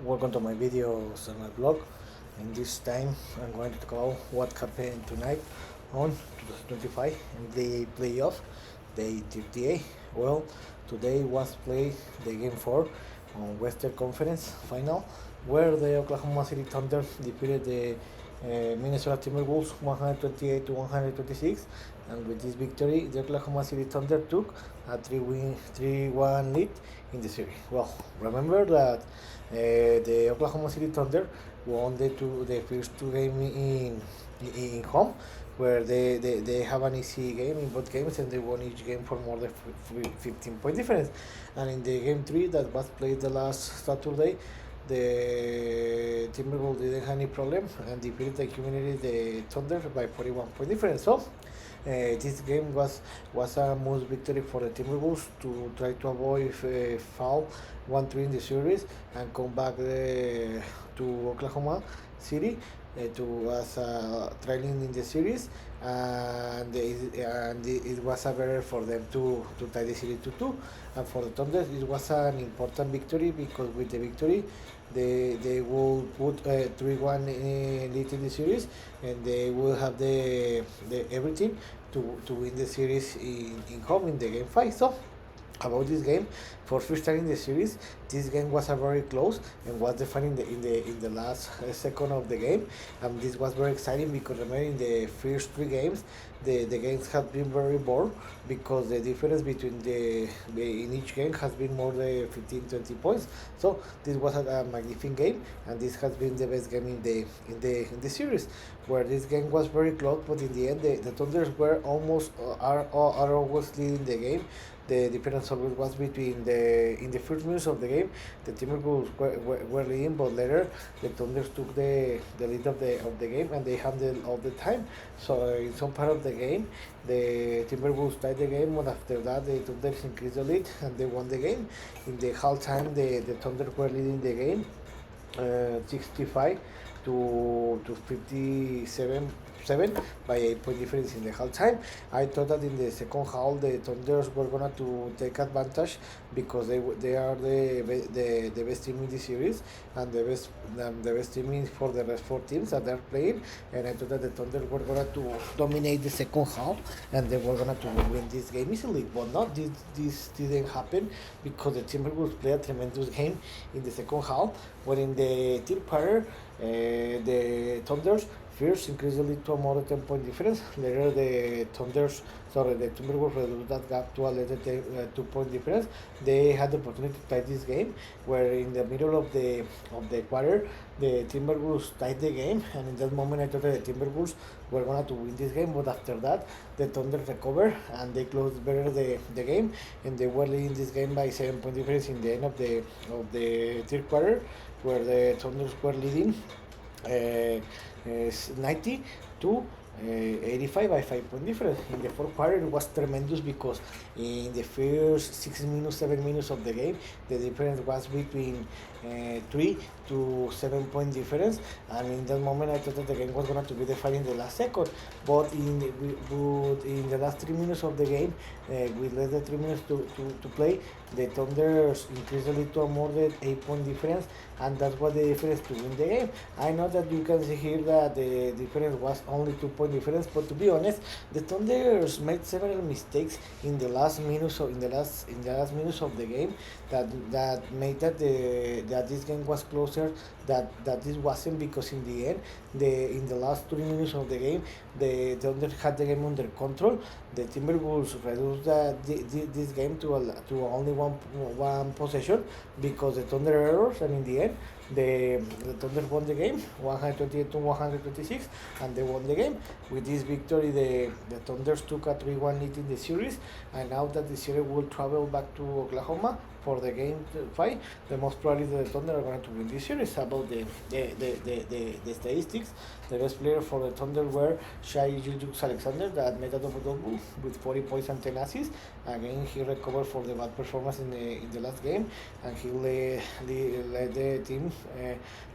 Welcome to my videos on my blog. In this time, I'm going to talk about what happened tonight on 2025 in the playoff, day 38. Well, today was played the game 4 on Western Conference final, where the Oklahoma City Thunder defeated the Minnesota Timberwolves 128 to 126, and with this victory, the Oklahoma City Thunder took a 3-1 lead in the series. Well, remember that the Oklahoma City Thunder won the first two games in home, where they have an easy game in both games, and they won each game for more than 15-point difference. And in the game 3 that was played the last Saturday, the Timberwolves didn't have any problem and defeated the community, the Thunder, by 41-point difference. So this game was a must victory for the Timberwolves to try to avoid foul 1-3 in the series and come back to Oklahoma City to as trailing in the series, and it was a better for them to tie the series to 2. And for the Thunder, it was an important victory because with the victory they will put 3-1 lead in the series, and they will have the everything to win the series in home in the game 5. So about this game, for first time in the series, this game was a very close and was defined in the last second of the game. And this was very exciting because remember in the first 3 games, the games have been very bored because the difference between in each game has been more than 15-20 points. So this was a magnificent game, and this has been the best game in the series, where this game was very close, but in the end the Thunders were almost are always leading the game. The difference always was between in the first minutes of the game, the Timberwolves were leading, but later the Thunders took the lead of the game, and they handled all the time. So in some part of the game, the Timberwolves tied the game, but after that the Thunders increased the lead and they won the game. In the halftime, the Thunder were leading the game 65 to 57 by 8-point difference in the halftime. I thought that in the second half the Thunders were gonna to take advantage because they are the best team in the series and the best team for the rest 4 teams that they're playing. And I thought that the Thunder were gonna to dominate the second half and they were gonna to win this game easily. But not this didn't happen because the Timberwolves played a tremendous game in the second half. When in the third quarter, the Thunders first increased the lead to a more than 10-point difference. Later, the Timberwolves reduced that gap to a later 2-point difference. They had the opportunity to tie this game, where in the middle of the quarter, the Timberwolves tied the game, and in that moment, I thought that the Timberwolves were going to win this game. But after that, the Thunder recovered and they closed better the game, and they were leading this game by 7-point difference in the end of the third quarter, where the Thunders were leading 90 to 85 by 5-point difference. In the fourth quarter, it was tremendous because in the first 7 minutes of the game, the difference was between 3 to 7-point difference, and in that moment I thought that the game was going to be defined in the last second. But in the last 3 minutes of the game, with less than 3 minutes to play, the Thunders increased the lead to a more than 8-point difference, and that's what the difference to win the game. I know that you can see here that the difference was only 2-point difference, but to be honest, the Thunders made several mistakes in the last minutes of the game that made that this game was closer that this wasn't, because in the end, in the last 3 minutes of the game, the Thunder had the game under control. The Timberwolves reduced this game to only one possession because the Thunder errors, and in the end, the Thunder won the game 128 to 126, and they won the game. With this victory, the Thunders took a 3-1 lead in the series, and now that the series will travel back to Oklahoma for the game 5, the most probably the Thunder are going to win this series. About the statistics, the best player for the Thunder were Shai Gilgeous-Alexander, that made a double-double with 40 points and 10 assists. Again, he recovered for the bad performance in the last game, and he led the team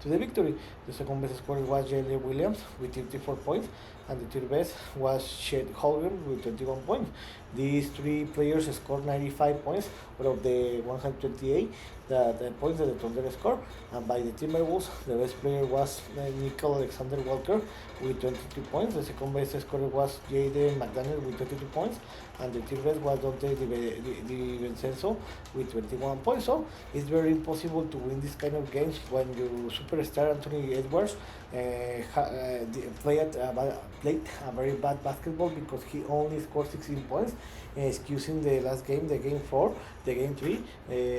to the victory. The second best scorer was Jalen Williams with 34 points, and the third best was Chet Holmgren with 21 points. These 3 players scored 95 points out of the 128 the points that the Thunder scored. And by the Timberwolves, the best player was Nickel Alexander Walker with 22 points. The second best scorer was Jaden McDaniel with 22 points. And the third best was Dante Di Vincenzo with 21 points. So it's very impossible to win this kind of games when your superstar Anthony Edwards played a very bad basketball because he only scored 16 points, excusing the last game, the game 4, the game 3.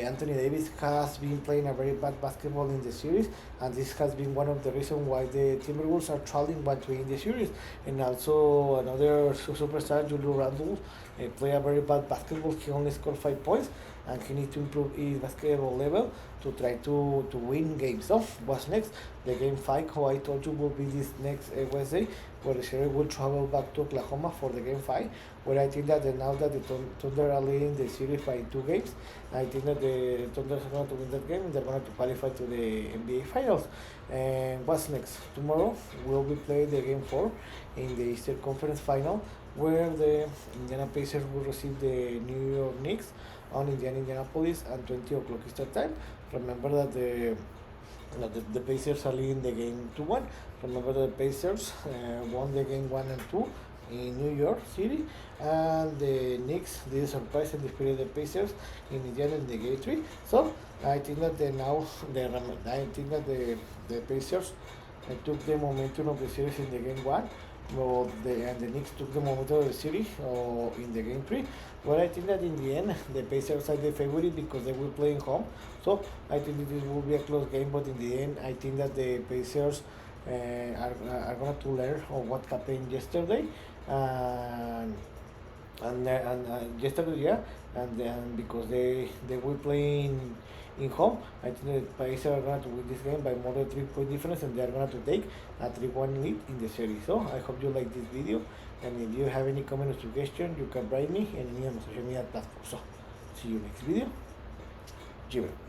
Anthony Davis has been playing a very bad basketball in the series, and this has been one of the reasons why the Timberwolves are trailing 1-3 in the series. And also another superstar, Julio Randle, play a very bad basketball. He only scored 5 points, and he needs to improve his basketball level to try to win games. So what's next? The game 5, how I told you, will be this next Wednesday, where the series will travel back to Oklahoma for the game 5, where I think that now that the Thunder are leading the series by 2 games, I think that the Thunder are going to win that game and they're going to qualify to the NBA Finals. And what's next? Tomorrow we'll be playing the game 4 in the Eastern Conference Final, where the Indiana Pacers will receive the New York Knicks on Indianapolis at 20 o'clock Eastern Time. Remember that the Pacers are leading the game 2-1. Remember the Pacers won the game 1 and 2 in New York City, and the Knicks did a surprise and defeated the Pacers in Indiana in the game 3. So I think that the Pacers took the momentum of the series in the game 1. Well, and the Knicks took the momentum of the series in the game 3. But I think that in the end, the Pacers are the favorite because they will play in home. So I think that this will be a close game. But in the end, I think that the Pacers are going to learn of what happened yesterday. And yesterday, yeah, and because they will play in home, I think the Pacers are going to win this game by more than 3-point difference, and they are going to take a 3-1 lead in the series. So I hope you like this video, and if you have any comment or suggestion, you can write me and any on social media platforms. So see you next video. Jibber.